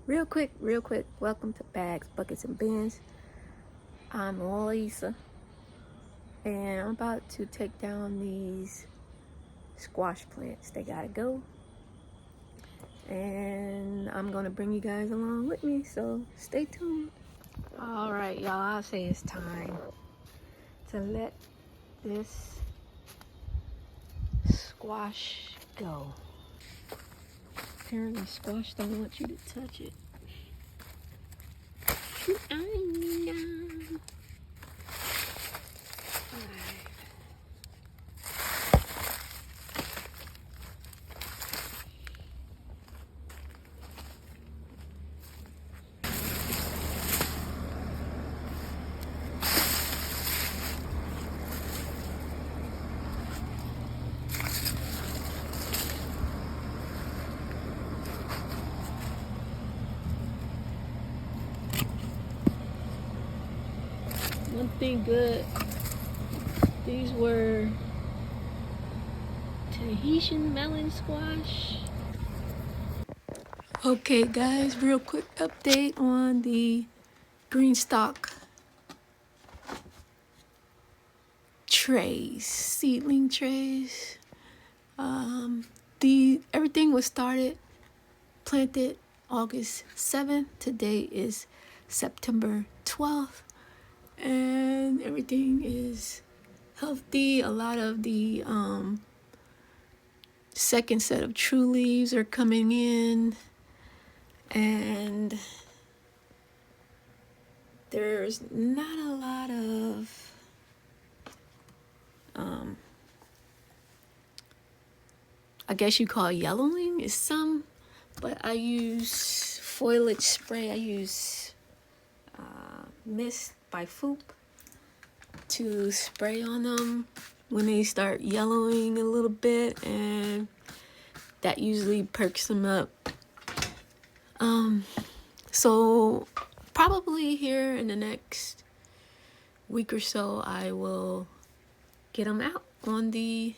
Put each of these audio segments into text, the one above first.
Real quick, welcome to Bags, Buckets, and Bins. I'm Lisa, and I'm about to take down these squash plants. They gotta go, and I'm gonna bring you guys along with me, so stay tuned. All right, y'all, I'll say it's time to let this squash go. Apparently squash don't want you to touch it. I know. One thing good, these were Tahitian melon squash. Okay guys, real quick update on the green stalk trays, seedling trays. Everything was planted August 7th. Today is September 12th. And everything is healthy. A lot of the second set of true leaves are coming in, and there's not a lot of I guess you call it yellowing. Is some, but I use foliage spray. I use Mist by Foop to spray on them when they start yellowing a little bit, and that usually perks them up. So probably here in the next week or so, I will get them out on the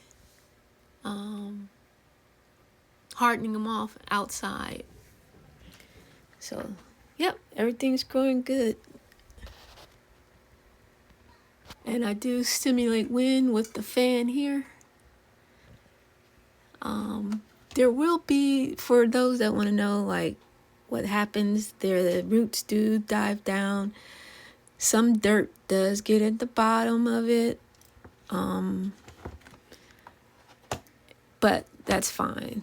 hardening them off outside. So yep, everything's going good. And I do simulate wind with the fan here. There will be, for those that want to know like what happens there, the roots do dive down. Some dirt does get at the bottom of it, but that's fine.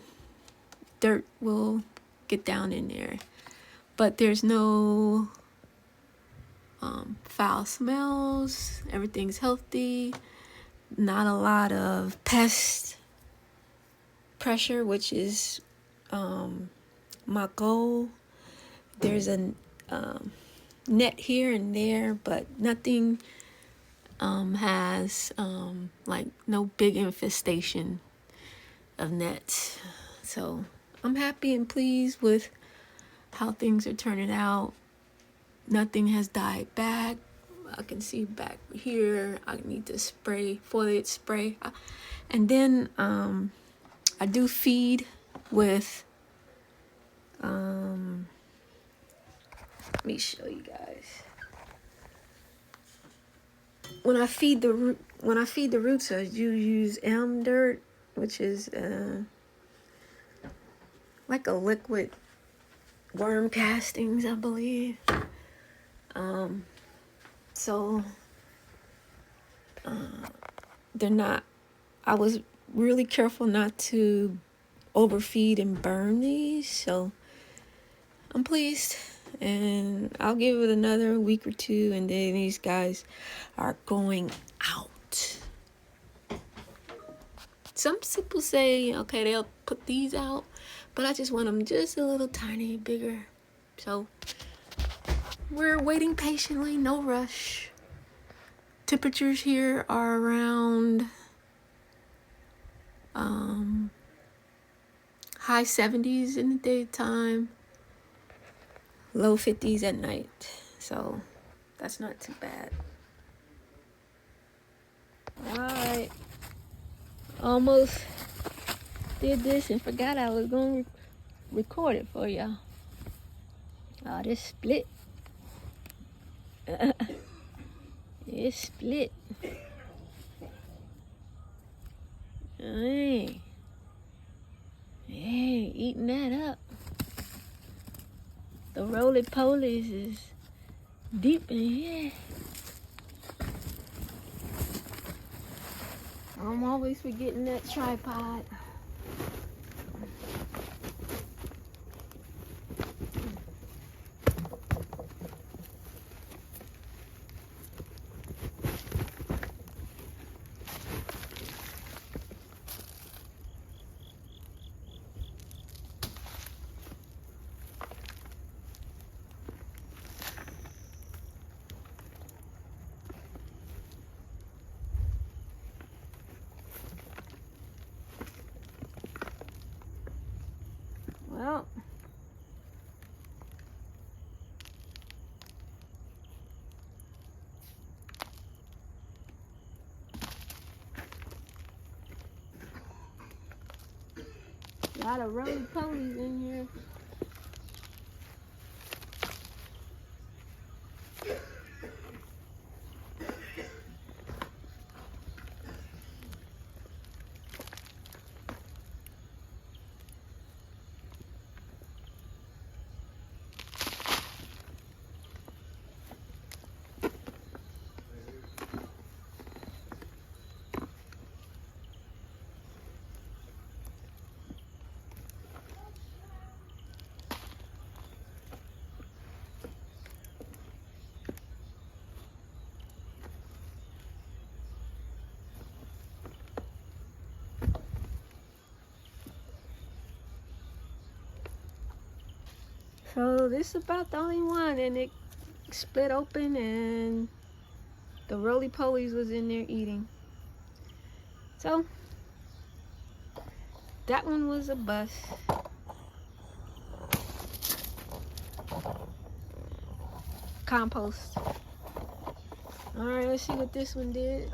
Dirt will get down in there, but there's no foul smells. Everything's healthy. Not a lot of pest pressure, which is my goal. There's a net here and there, but nothing has like no big infestation of nets. So I'm happy and pleased with how things are turning out. Nothing has died back. I can see back here I need to spray foliage spray, and then I do feed with let me show you guys. When I feed the roots, I do use elm dirt, which is like a liquid worm castings, I believe. So they're not, I was really careful not to overfeed and burn these, so I'm pleased. And I'll give it another week or two, and then these guys are going out. Some people say, okay, they'll put these out, but I just want them just a little tiny bigger. So we're waiting patiently, no rush. Temperatures here are around high 70s in the daytime, low 50s at night. So that's not too bad. All right. Almost did this and forgot I was going to record it for y'all. Oh, this split. It's split. Hey. Hey, eating that up. The roly-polies is deep in here. I'm always forgetting that tripod. Well, a lot of roly-polies in here. So this is about the only one, and it split open and the roly-polies was in there eating. So that one was a bust. Compost. Alright, let's see what this one did.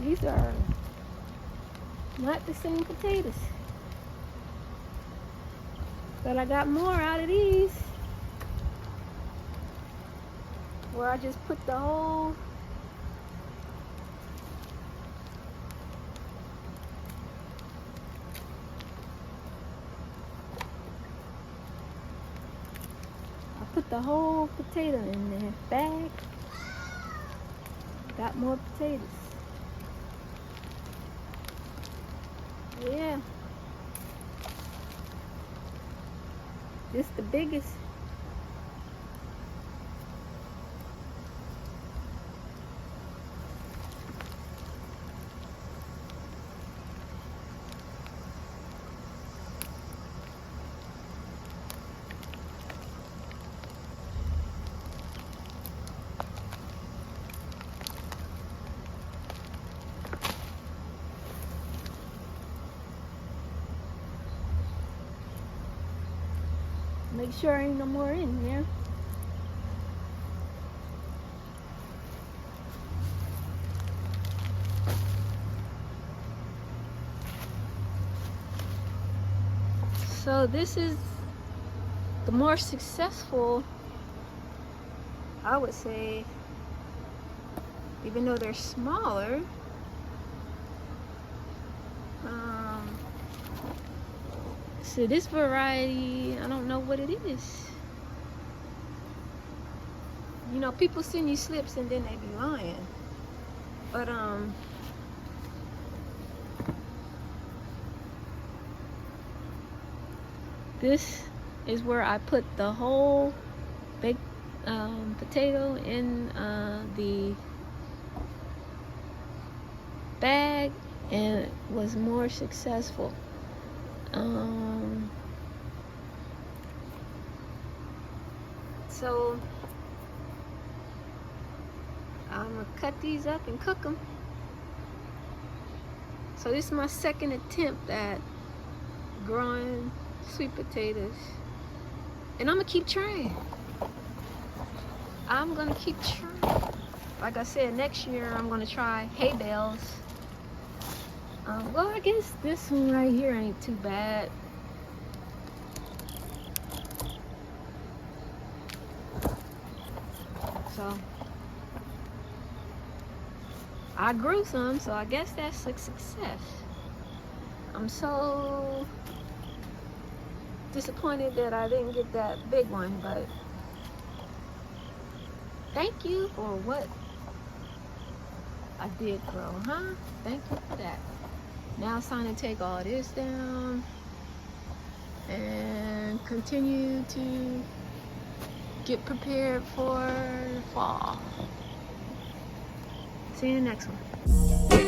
These are not the same potatoes. But I got more out of these, where I just put the whole potato in the bag. Got more potatoes. Yeah. This the biggest. Make sure ain't no more in there. So this is the more successful, I would say, even though they're smaller. So this variety, I don't know what it is. You know, people send you slips and then they be lying. But this is where I put the whole baked potato in the bag, and it was more successful. So I'm gonna cut these up and cook them. So this is my second attempt at growing sweet potatoes, and I'm gonna keep trying. I'm gonna keep trying. Like I said, next year I'm gonna try hay bales. Well, I guess this one right here ain't too bad. So I grew some, so I guess that's a success. I'm so disappointed that I didn't get that big one, but thank you for what I did grow, huh? Thank you for that. Now it's time to take all this down and continue to get prepared for fall. See you in the next one.